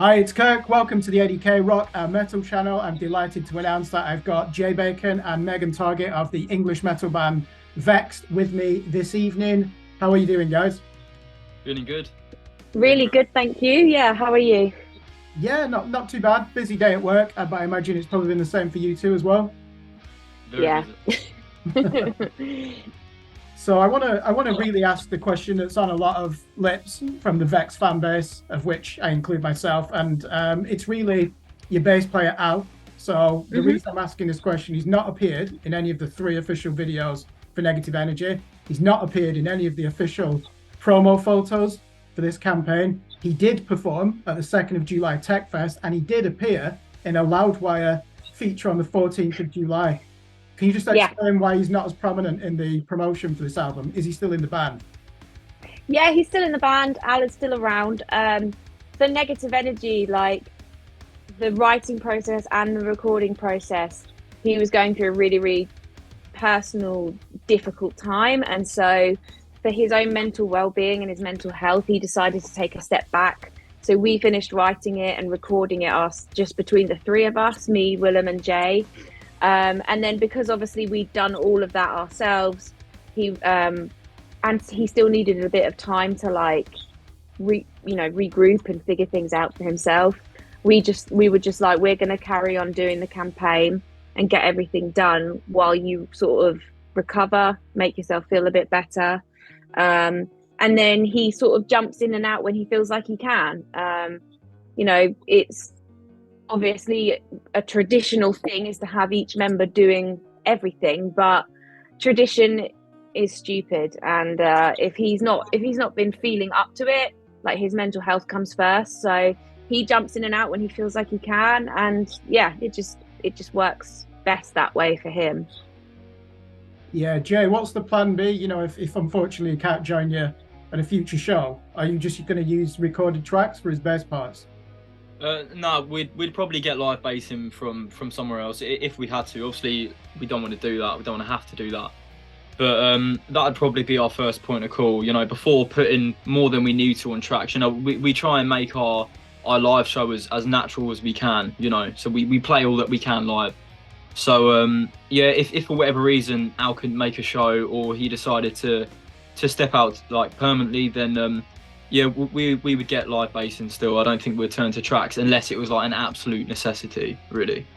Hi, it's Kirk. Welcome to the A.D.K Rock and Metal channel. I'm delighted to announce that I've got Jay Bacon and Megan Target of the English metal band Vexed with me this evening. How are you doing, guys? Feeling good? Really good, thank you. Yeah, how are you? Yeah, not too bad. Busy day at work, but I imagine it's probably been the same for you too as well. Very Yeah. busy. So I want to really ask the question that's on a lot of lips from the Vex fan base, of which I include myself, and it's really your bass player Al. So the hmm reason I'm asking this question, he's not appeared in any of the three official videos for Negative Energy. He's not appeared in any of the official promo photos for this campaign. He did perform at the 2nd of July Tech Fest, and he did appear in a Loudwire feature on the 14th of July. Can you just Yeah. explain why he's not as prominent in the promotion for this album? Is he still in the band? Yeah, he's still in the band. Alan's still around. The negative energy, like the writing process and the recording process, he was going through a really, really personal, difficult time. And so, for his own mental well-being and his mental health, he decided to take a step back. So we finished writing it and recording it us just between the three of us, me, Willem, and Jay. And then because obviously we'd done all of that ourselves, he and he still needed a bit of time to regroup and figure things out for himself. We were just like, we're going to carry on doing the campaign and get everything done while you sort of recover, make yourself feel a bit better. And then he sort of jumps in and out when he feels like he can. It's obviously a traditional thing is to have each member doing everything, but tradition is stupid. And if he's not been feeling up to it, like his mental health comes first. So he jumps in and out when he feels like he can, and yeah, it just works best that way for him. Yeah, Jay, what's the plan B? If unfortunately he can't join you at a future show, are you just going to use recorded tracks for his bass parts? No, we'd probably get live basing from somewhere else if we had to. Obviously, we don't want to do that. We don't want to have to do that. But that'd probably be our first point of call. Before putting more than we need to on tracks. We try and make our live show as natural as we can. So we play all that we can live. So yeah, if for whatever reason Al couldn't make a show or he decided to step out like permanently, then yeah, we would get live basing still. I don't think we'd turn to tracks unless it was like an absolute necessity, really.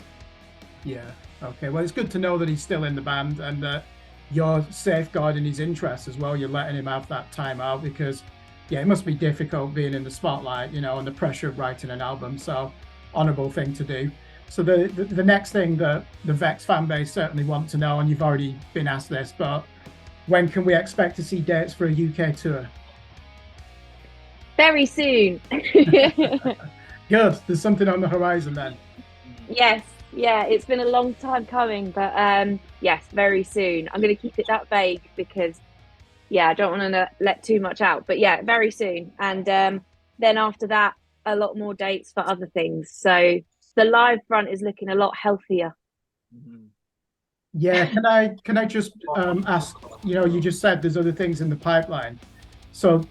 Yeah. Okay. Well, it's good to know that he's still in the band and that you're safeguarding his interests as well. You're letting him have that time out because, yeah, it must be difficult being in the spotlight, and the pressure of writing an album. So, honourable thing to do. So the next thing that the Vex fan base certainly want to know, and you've already been asked this, but when can we expect to see dates for a UK tour? Very soon. Good. There's something on the horizon then. Yes, yeah, it's been a long time coming, but yes, very soon. I'm going to keep it that vague because, yeah, I don't want to let too much out. But yeah, very soon. And then after that, a lot more dates for other things. So the live front is looking a lot healthier. Mhm. Yeah. Can I just ask? You just said there's other things in the pipeline. So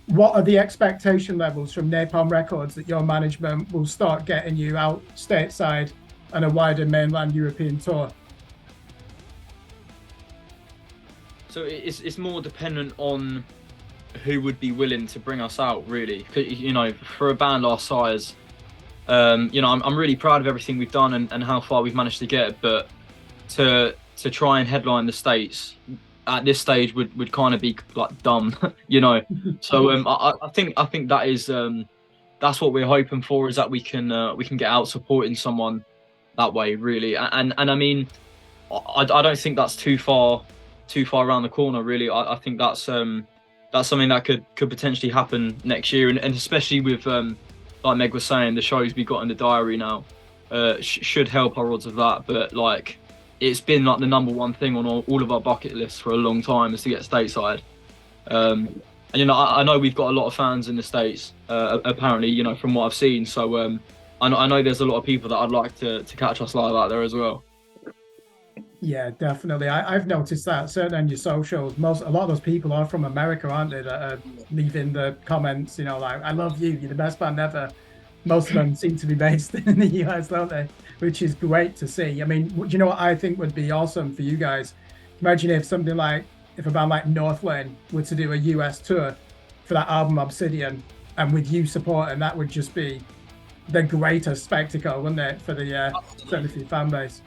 what are the expectation levels from Napalm Records that your management will start getting you out stateside and a wider mainland European tour? So it's more dependent on who would be willing to bring us out, really. For a band our size, I'm really proud of everything we've done and how far we've managed to get. But to try and headline the States at this stage would kind of be like dumb, So I think that is that's what we're hoping for, is that we can get out supporting someone that way, really. And I mean, I don't think that's too far around the corner, really. I think that's something that could potentially happen next year, and especially with like Meg was saying, the shows we got in the diary now should help our odds of that. But like, it's been like the number one thing on all of our bucket lists for a long time, is to get stateside. And I know we've got a lot of fans in the States, apparently, from what I've seen. So I know there's a lot of people that I'd like to catch us live out there as well. Yeah, definitely. I've noticed that certainly on your socials. A lot of those people are from America, aren't they? That are leaving the comments, like "I love you, you're the best band ever." Most of them seem to be based in the US, don't they? Which is great to see. I mean, do you know what I think would be awesome for you guys? Imagine if a band like Northlane were to do a US tour for that album Obsidian, and with you supporting, that would just be the greatest spectacle, wouldn't it, for the certainly for your fan base?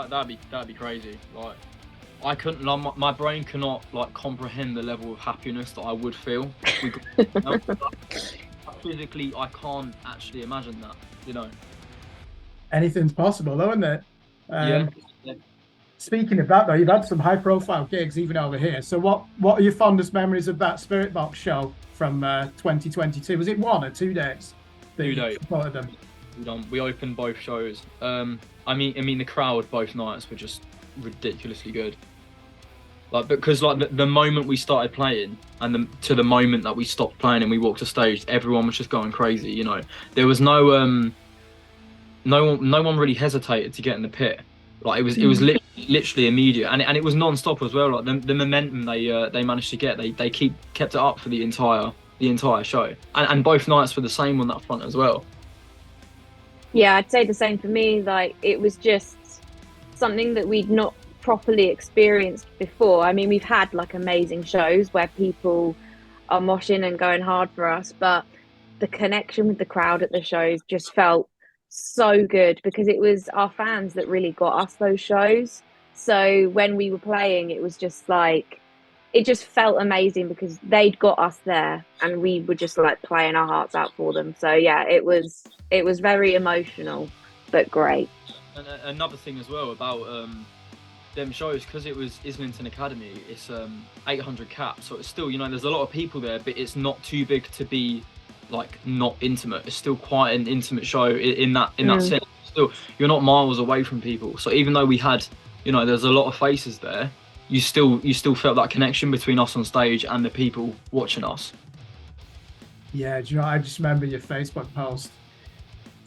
That'd be crazy. Like, I couldn't. Like, my brain cannot like comprehend the level of happiness that I would feel. Physically, I can't actually imagine that. Anything's possible, though, isn't it? Yeah. Speaking of that, though, you've had some high-profile gigs even over here. So, what are your fondest memories of that Spirit Box show from 2022? Was it 1 or 2 days? 2 days. Supported them? We opened both shows. I mean, the crowd both nights were just ridiculously good. Like, because like the moment we started playing and to the moment that we stopped playing and we walked to stage, everyone was just going crazy. There was no one really hesitated to get in the pit. Like, it was literally immediate, and it was non-stop as well. Like the momentum they managed to get, they kept it up for the entire show, and both nights were the same on that front as well. Yeah, I'd say the same for me. Like, it was just something that we'd not properly experienced before. I mean, we've had like amazing shows where people are moshing and going hard for us, but the connection with the crowd at the shows just felt so good, because it was our fans that really got us those shows. So when we were playing, it was just like, it just felt amazing because they'd got us there and we were just like playing our hearts out for them. So yeah, it was very emotional, but great. And another thing as well about them shows, because it was Islington Academy, it's 800 caps, so it's still, there's a lot of people there, but it's not too big to be like not intimate. It's still quite an intimate show in that sense. Still, you're not miles away from people, so even though we had, there's a lot of faces there, you still felt that connection between us on stage and the people watching us. Yeah, do you know, I just remember your Facebook post.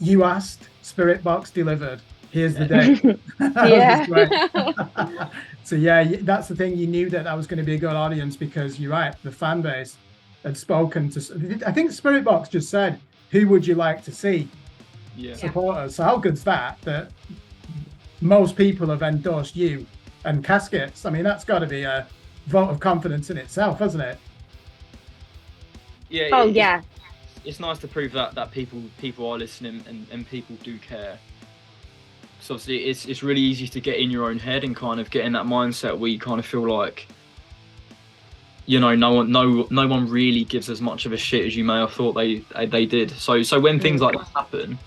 You asked, Spirit Box delivered. Here's the date. Yeah. So yeah, that's the thing. You knew that was going to be a good audience, because you're right. The fan base had spoken to. I think Spirit Box just said, "Who would you like to see support us?" So how good's that? That most people have endorsed you and Caskets. I mean, that's got to be a vote of confidence in itself, hasn't it? Yeah. Oh yeah. It's nice to prove that people are listening and people do care. So obviously it's really easy to get in your own head and kind of get in that mindset where you kind of feel like, no one really gives as much of a shit as you may have thought they did. So when things like that happen,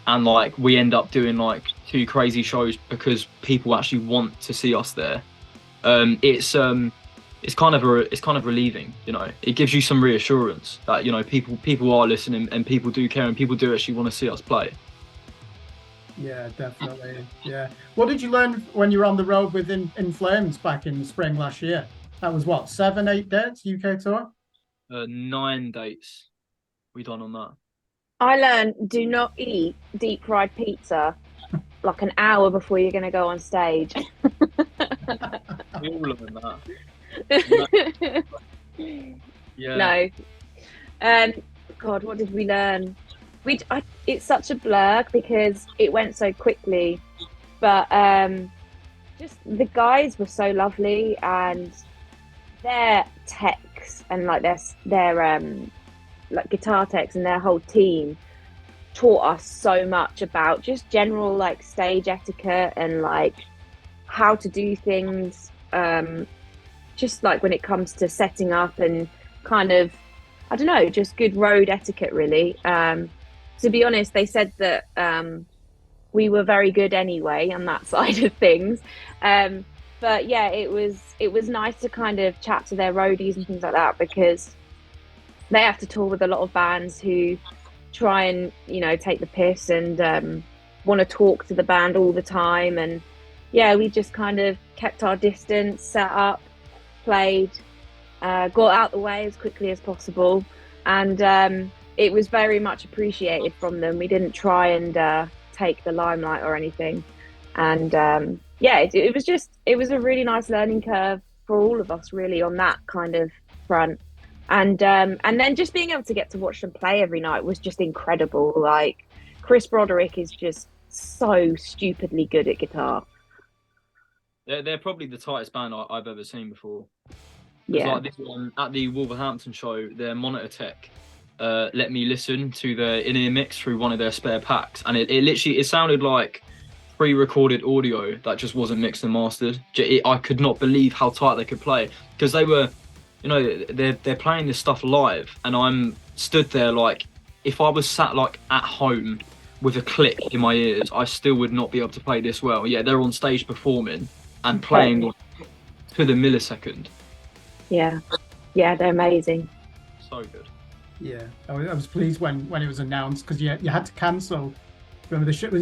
and like we end up doing like 2 crazy shows because people actually want to see us there, it's kind of relieving. It gives you some reassurance that people are listening and people do care and people do actually want to see us play. Yeah, definitely. Yeah. What did you learn when you were on the road with In Flames back in the spring last year? That was what, 7, 8 dates UK tour? 9 dates we done on that. I learned, do not eat deep fried pizza like an hour before you're going to go on stage. We all learned that. Yeah. No. God, what did we learn? It's such a blur because it went so quickly, but just the guys were so lovely, and their techs and like their like guitar techs and their whole team taught us so much about just general like stage etiquette and like how to do things, just like when it comes to setting up and kind of, I don't know, just good road etiquette really. To be honest, they said that we were very good anyway on that side of things. But yeah, it was nice to kind of chat to their roadies and things like that, because they have to tour with a lot of bands who try and, take the piss and want to talk to the band all the time. And yeah, we just kind of kept our distance, set up, played, got out the way as quickly as possible. And it was very much appreciated from them. We didn't try and take the limelight or anything. And it was a really nice learning curve for all of us, really, on that kind of front. And then just being able to get to watch them play every night was just incredible. Like, Chris Broderick is just so stupidly good at guitar. They're probably the tightest band I've ever seen before. Yeah. Like this one, at the Wolverhampton show, their monitor tech let me listen to the in-ear mix through one of their spare packs, and it literally sounded like pre-recorded audio that just wasn't mixed and mastered. I could not believe how tight they could play, because they were, they're playing this stuff live, and I'm stood there like, if I was sat like at home with a click in my ears, I still would not be able to play this well. Yeah, they're on stage performing and playing like, to the millisecond. Yeah, they're amazing. So good. Yeah, I was pleased when it was announced, because you had to cancel. Remember, the shit was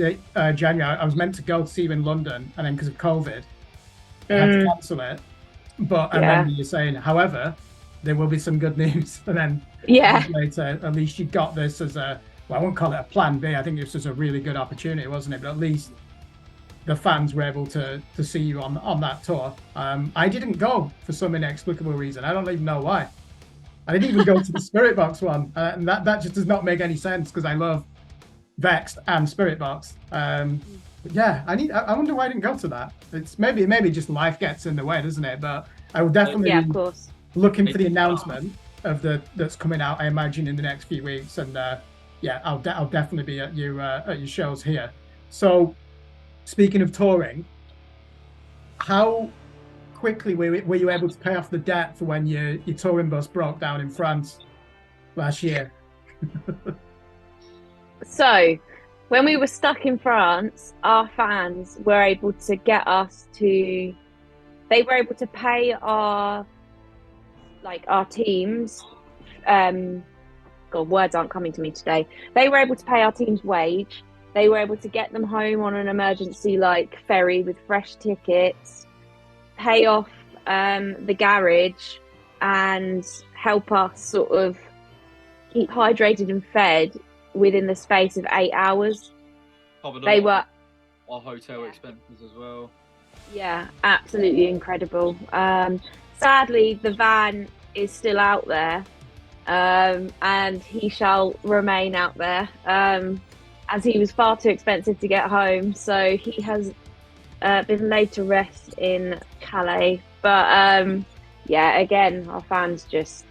January. I was meant to go to see you in London, and then because of COVID, I had to cancel it. But I remember you saying, however, there will be some good news. And then later, at least you got this as I won't call it a plan B. I think it was just a really good opportunity, wasn't it? But at least the fans were able to see you on that tour. I didn't go for some inexplicable reason. I don't even know why. I didn't even go to the Spirit Box one, and that just does not make any sense, because I love Vexed and Spirit Box. But yeah, I wonder why I didn't go to that. It's maybe just life gets in the way, doesn't it? But I will definitely of course, looking for the announcement of that's coming out, I imagine, in the next few weeks. And I'll definitely be at your shows here. So, speaking of touring, how quickly were you able to pay off the debt for when your touring bus broke down in France last year? So, when we were stuck in France, our fans were able to get us to. They were able to pay our teams. God, words aren't coming to me today. They were able to pay our team's wage. They were able to get them home on an emergency ferry with fresh tickets, pay off the garage, and help us sort of keep hydrated and fed within the space of 8 hours. They were our hotel expenses as well. Yeah, absolutely incredible. Sadly, the van is still out there, and he shall remain out there, as he was far too expensive to get home. So he has been laid to rest in Calais. But again, our fans just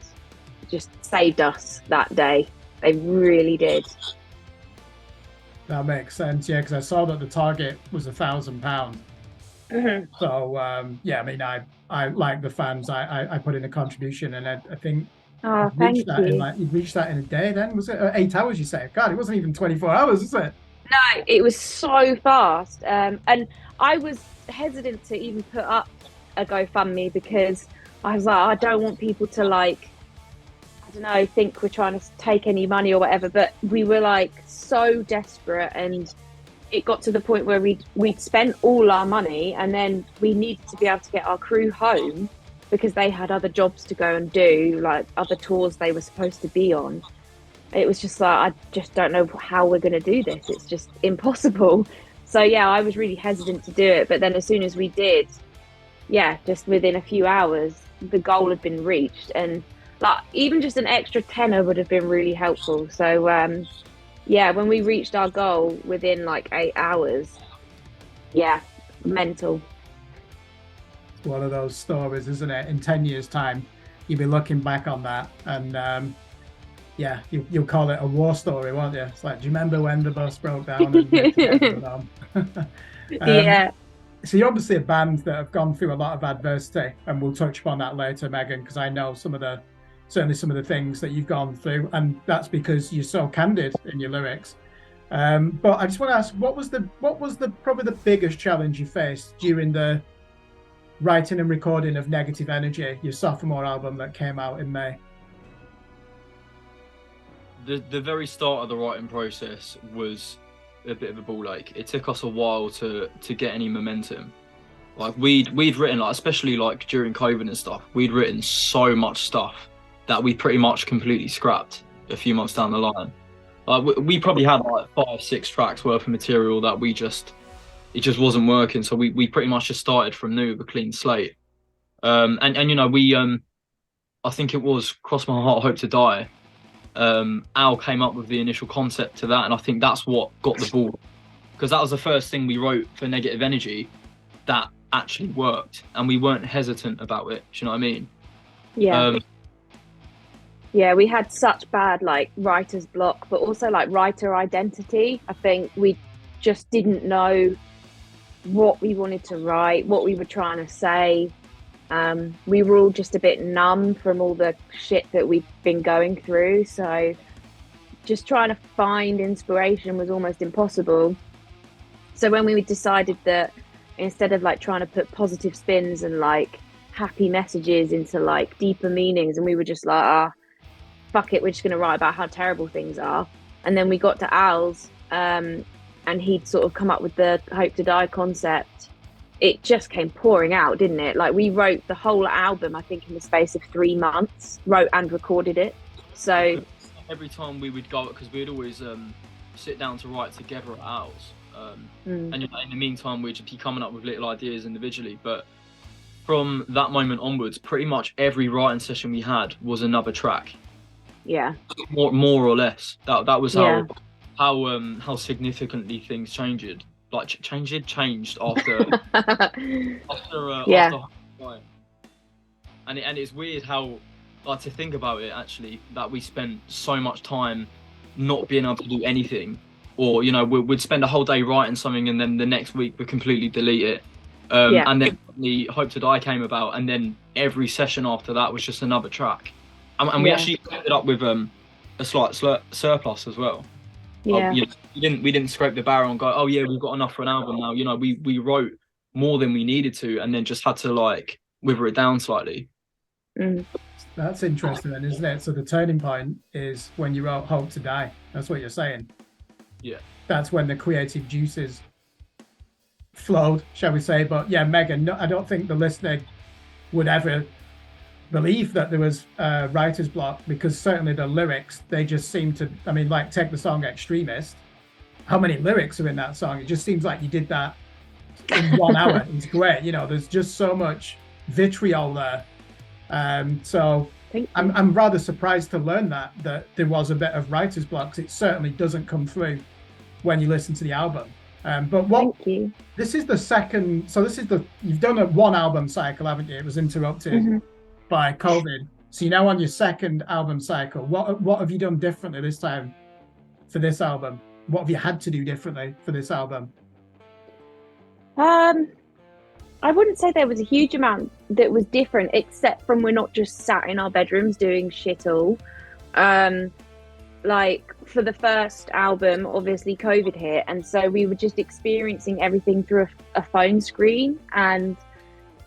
saved us that day. They really did. That makes sense, yeah, because I saw that the target was £1,000. Mm-hmm. So I mean, I like the fans. I put in a contribution, and I think thank you. You reached that in a day. Then was it 8 hours? You say? God, it wasn't even 24 hours, was it? No, it was so fast. And I was hesitant to even put up a GoFundMe, because I was like, I don't want people to think we're trying to take any money or whatever. But we were so desperate, and it got to the point where we'd spent all our money, and then we needed to be able to get our crew home, because they had other jobs to go and do, other tours they were supposed to be on. It was just I just don't know how we're going to do this. It's just impossible. So I was really hesitant to do it. But then as soon as we did, just within a few hours, the goal had been reached. And even just an extra tenner would have been really helpful. So when we reached our goal within 8 hours, mental. It's one of those stories, isn't it? In 10 years' time, you'll be looking back on that, and you'll call it a war story, won't you? It's do you remember when the bus broke down? And So you're obviously a band that have gone through a lot of adversity, and we'll touch upon that later, Megan, because I know certainly some of the things that you've gone through, and that's because you're so candid in your lyrics. But I just want to ask, what was probably the biggest challenge you faced during the writing and recording of Negative Energy, your sophomore album that came out in May? The very start of the writing process was a bit of a ball ache. It took us a while to get any momentum. We'd written, especially during COVID and stuff, we'd written so much stuff that we pretty much completely scrapped a few months down the line. We probably had 5-6 tracks worth of material that we just it just wasn't working. So we pretty much just started from new with a clean slate. And you know, we I think it was Cross My Heart, Hope to Die. Al came up with the initial concept to that, and I think that's what got the ball, because that was the first thing we wrote for Negative Energy that actually worked, and we weren't hesitant about it. Do you know what I mean? Yeah. Yeah, we had such bad like writer's block, but also like writer identity. I think we just didn't know what we wanted to write, what we were trying to say. We were all just a bit numb from all the shit that we've been going through. So just trying to find inspiration was almost impossible. So when we decided that instead of like trying to put positive spins and like happy messages into like deeper meanings, and we were just like, fuck it, we're just going to write about how terrible things are. And then we got to Al's, and he'd sort of come up with the Hope to Die concept. It just came pouring out, didn't it? Like we wrote the whole album, I think, in the space of 3 months, wrote and recorded it. So every time we would go, because we'd always sit down to write together at Al's, and you know, in the meantime we'd just be coming up with little ideas individually. But from that moment onwards, pretty much every writing session we had was another track. Yeah, more or less. That was how significantly things changed. Like changed after after and it's weird how, like, to think about it actually, that we spent so much time not being able to do anything, or you know, we'd spend a whole day writing something and then the next week we'd completely delete it. And then the Hope to Die came about, and then every session after that was just another track. And we actually ended up with a slight surplus as well. Yeah. You know, we didn't scrape the barrel and go, oh yeah, we've got enough for an album now. You know, we wrote more than we needed to, and then just had to like wither it down slightly. That's interesting then, isn't it? So the turning point is when you wrote Hope to Die. That's what you're saying. Yeah. That's when the creative juices flowed, shall we say. But yeah, Megan, I don't think the listener would ever believe that there was writer's block, because certainly the lyrics, they just seem to, I mean, like take the song Extremist. How many lyrics are in that song? It just seems like you did that in 1 hour. It's great. You know, there's just so much vitriol there. So I'm rather surprised to learn that there was a bit of writer's block. It certainly doesn't come through when you listen to the album. But this is the second, so this is you've done a 1 album cycle, haven't you? It was interrupted by COVID. So you're now on your second album cycle. What have you done differently this time for this album? What have you had to do differently for this album? I wouldn't say there was a huge amount that was different, except from we're not just sat in our bedrooms doing shit all. Like for the first album, obviously COVID hit, and so we were just experiencing everything through a phone screen, and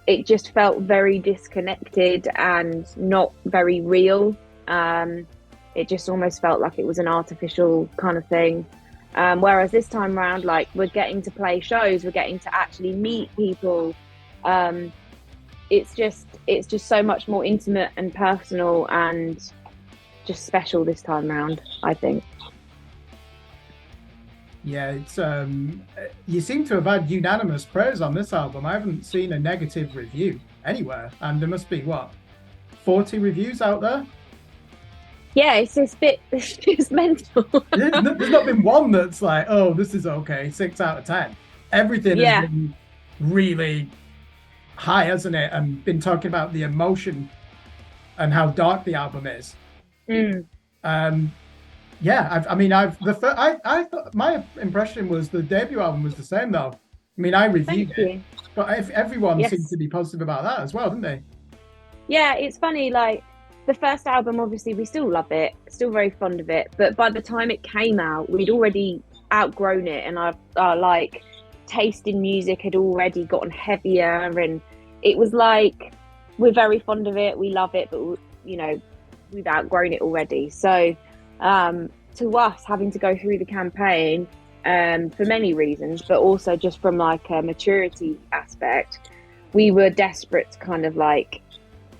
it just felt very disconnected and not very real. It just almost felt like it was an artificial kind of thing. Whereas this time around, like, we're getting to play shows, we're getting to actually meet people. It's just so much more intimate and personal and just special this time around, I think. Yeah, it's you seem to have had unanimous praise on this album. I haven't seen a negative review anywhere, and there must be 40 reviews out there. Yeah, it's mental. There's not been one that's like, oh, this is okay, 6 out of 10. Everything has been really high, hasn't it? And been talking about the emotion and how dark the album is. Yeah, I thought my impression was the debut album was the same though. I mean, I reviewed it, but everyone seemed to be positive about that as well, didn't they? Yeah, it's funny. Like the first album, obviously, we still love it, still very fond of it. But by the time it came out, we'd already outgrown it, and our like taste in music had already gotten heavier, and it was like we're very fond of it, we love it, but you know, we've outgrown it already. So to us, having to go through the campaign for many reasons, but also just from like a maturity aspect, we were desperate to kind of like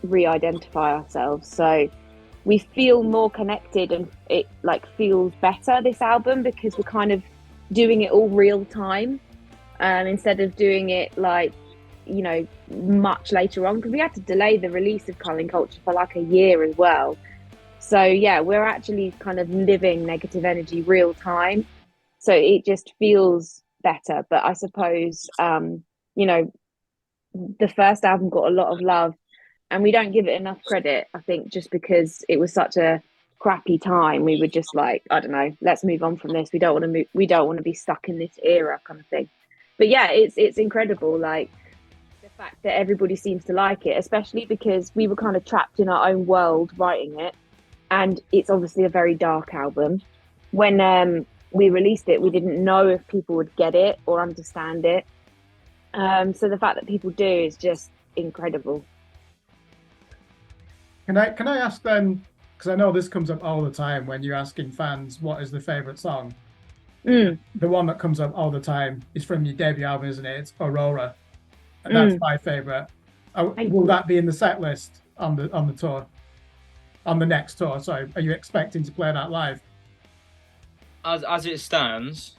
re-identify ourselves. So we feel more connected, and it like feels better, this album, because we're kind of doing it all real time. instead of doing it like, you know, much later on, because we had to delay the release of Culling Culture for like a year as well. So yeah, we're actually kind of living negative energy real time. So it just feels better. But I suppose, you know, the first album got a lot of love and we don't give it enough credit, I think, just because it was such a crappy time. We were just like, I don't know, let's move on from this. We don't want to move, we don't want to be stuck in this era kind of thing. But yeah, it's incredible, like the fact that everybody seems to like it, especially because we were kind of trapped in our own world writing it. And it's obviously a very dark album. When we released it, we didn't know if people would get it or understand it. So the fact that people do is just incredible. Can I ask then, because I know this comes up all the time when you're asking fans what is the favorite song. The one that comes up all the time is from your debut album, isn't it? It's Aurora, and that's my favorite. Will that be in the set list on the tour, on the next tour? So are you expecting to play that live? As it stands,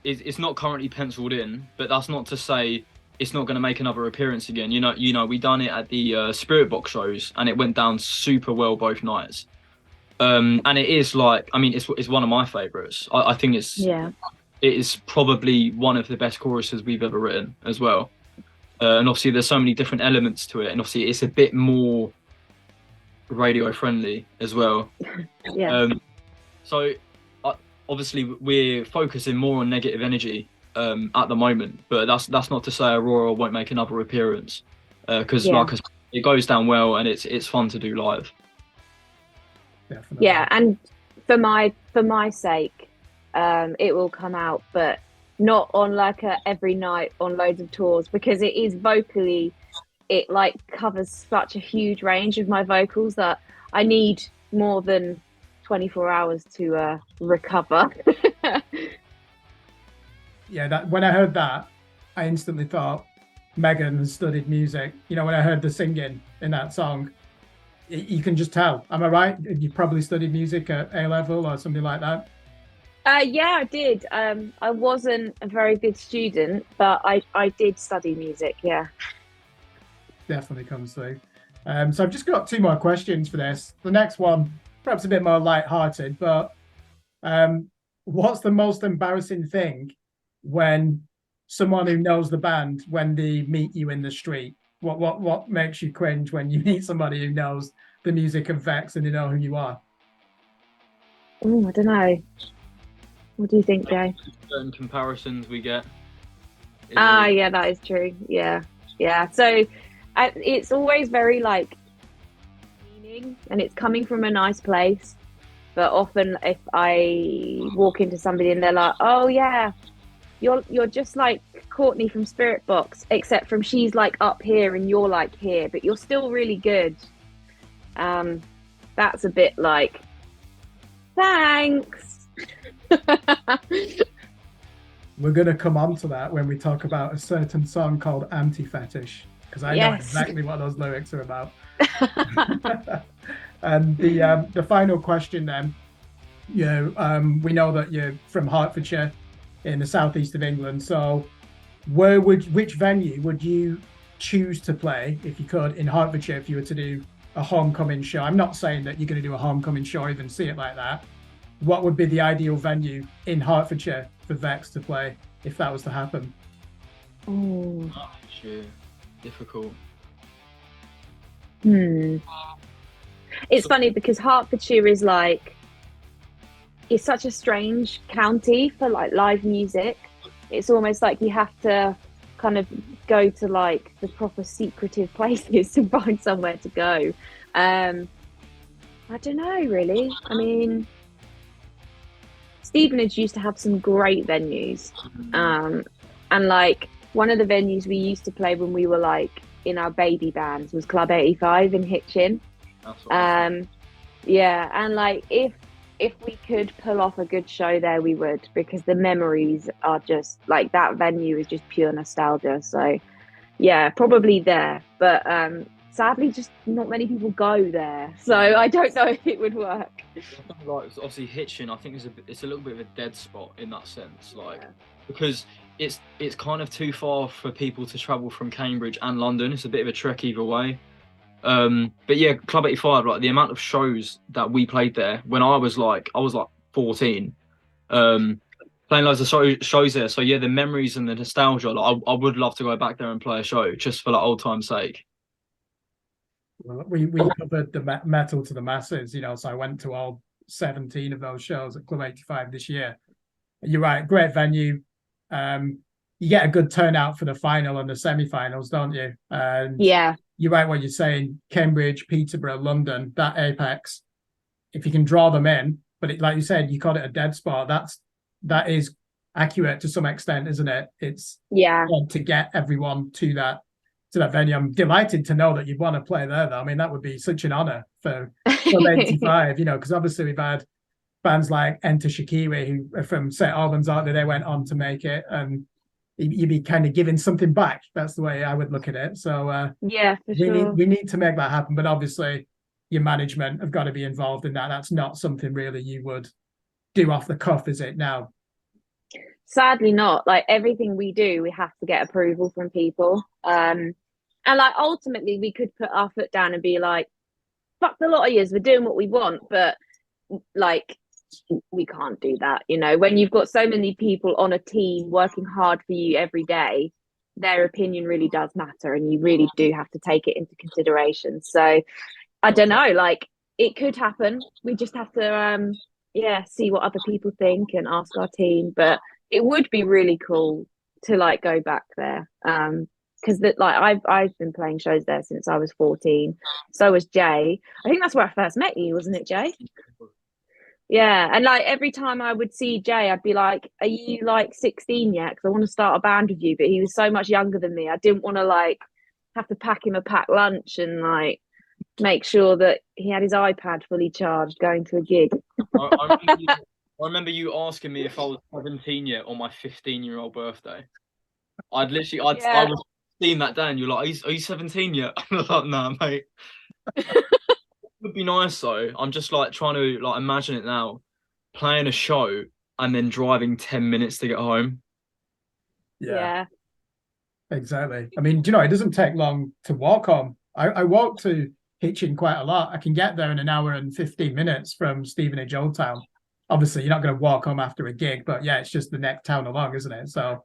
it's not currently penciled in, but that's not to say it's not going to make another appearance again. You know, we done it at the Spirit Box shows, and it went down super well both nights. And it is like, I mean, it's one of my favorites. I think it is probably one of the best choruses we've ever written as well. And obviously, there's so many different elements to it, and obviously, it's a bit more radio friendly as well. So obviously, we're focusing more on negative energy at the moment, but that's not to say Aurora won't make another appearance, because like I said, it goes down well and it's fun to do live. Definitely. Yeah, and for my sake, it will come out, but not on like a every night on loads of tours, because it is vocally, it like covers such a huge range of my vocals that I need more than 24 hours to recover. Yeah, that when I heard that, I instantly thought Megan has studied music. You know, when I heard the singing in that song, you can just tell. Am I right? You probably studied music at A level or something like that. Yeah, I did. I wasn't a very good student, but I did study music. Yeah, definitely comes through. So I've just got two more questions for this. The next one, perhaps a bit more light-hearted, but what's the most embarrassing thing when someone who knows the band, when they meet you in the street? What makes you cringe when you meet somebody who knows the music of Vexed and they know who you are? Oh, I don't know. What do you think, Jay? Certain comparisons we get. Yeah, that is true. Yeah. So it's always very like meaning, and it's coming from a nice place. But often, if I walk into somebody and they're like, "Oh yeah, you're just like Courtney from Spirit Box, except from she's like up here and you're like here, but you're still really good." That's a bit like, thanks. We're going to come on to that when we talk about a certain song called Anti-Fetish, because I know exactly what those lyrics are about. And the final question then, we know that you're from Hertfordshire in the southeast of England. So which venue would you choose to play if you could in Hertfordshire if you were to do a homecoming show? I'm not saying that you're going to do a homecoming show or even see it like that. What would be the ideal venue in Hertfordshire for Vex to play if that was to happen? Oh, Hertfordshire, difficult. It's funny because Hertfordshire is like, it's such a strange county for like live music. It's almost like you have to kind of go to like the proper secretive places to find somewhere to go. I don't know, really. I mean, Stevenage used to have some great venues. And like one of the venues we used to play when we were like in our baby bands was Club 85 in Hitchin. Yeah, and like if we could pull off a good show there, we would, because the memories are just like, that venue is just pure nostalgia. So yeah, probably there, but sadly just not many people go there, so I don't know if it would work. Like obviously Hitchin, I think it's a little bit of a dead spot in that sense, like because it's kind of too far for people to travel from Cambridge and London. It's a bit of a trek either way. But yeah, Club 85, like the amount of shows that we played there when I was like 14, playing loads of shows there. So yeah, the memories and the nostalgia, like I would love to go back there and play a show just for like old time's sake. Well, we covered the metal to the masses, you know, so I went to all 17 of those shows at Club 85 this year. You're right, great venue. You get a good turnout for the final and the semi-finals, don't you? And Yeah. You're right what you're saying. Cambridge, Peterborough, London, that apex. If you can draw them in, but like you said, you called it a dead spot. That is accurate to some extent, isn't it? It's to get everyone to that venue. I'm delighted to know that you'd want to play there, though. I mean, that would be such an honor for Club 85, you know, because obviously we've had bands like Enter Shikiri, who are from St. Albans, aren't they? They went on to make it, and you'd be kind of giving something back. That's the way I would look at it. So we need to make that happen. But obviously, your management have got to be involved in that. That's not something really you would do off the cuff, is it now? Sadly not. Like everything we do, we have to get approval from people. And like ultimately we could put our foot down and be like, fuck the lot of yous, we're doing what we want, but like we can't do that, you know. When you've got so many people on a team working hard for you every day, their opinion really does matter, and you really do have to take it into consideration. So I don't know, like it could happen. We just have to see what other people think and ask our team. But it would be really cool to like go back there. Because like I've been playing shows there since I was 14. So was Jay. I think that's where I first met you, wasn't it, Jay? Yeah, and like every time I would see Jay, I'd be like, "Are you like 16 yet? Because I want to start a band with you." But he was so much younger than me. I didn't want to like have to pack him a packed lunch and like make sure that he had his iPad fully charged going to a gig. I remember you asking me if I was 17 yet on my 15-year-old birthday. I was seeing that day, and you're like, "Are you 17 yet?" I'm like, "Nah, mate." It would be nice though. I'm just like trying to like imagine it now, playing a show and then driving 10 minutes to get home. Yeah. Exactly. I mean, do you know, it doesn't take long to walk home. I walk to Hitchin quite a lot. I can get there in an hour and 15 minutes from Stevenage Old Town. Obviously, you're not going to walk home after a gig, but yeah, it's just the next town along, isn't it? So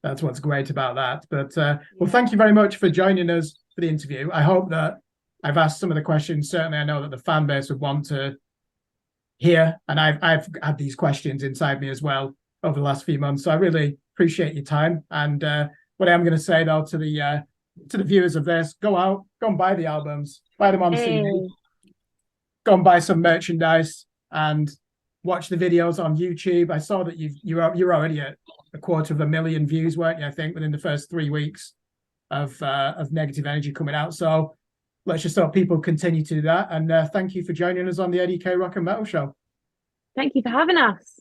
that's what's great about that. But well, thank you very much for joining us for the interview. I hope that I've asked some of the questions. Certainly, I know that the fan base would want to hear, and I've had these questions inside me as well over the last few months. So I really appreciate your time. And what I'm going to say though to the viewers of this, go out, go and buy the albums, buy them on CD, go and buy some merchandise, and watch the videos on YouTube. I saw that you're already at 250,000 views, weren't you? I think within the first 3 weeks of Negative Energy coming out. So let's just hope people continue to do that. And thank you for joining us on the ADK Rock and Metal Show. Thank you for having us.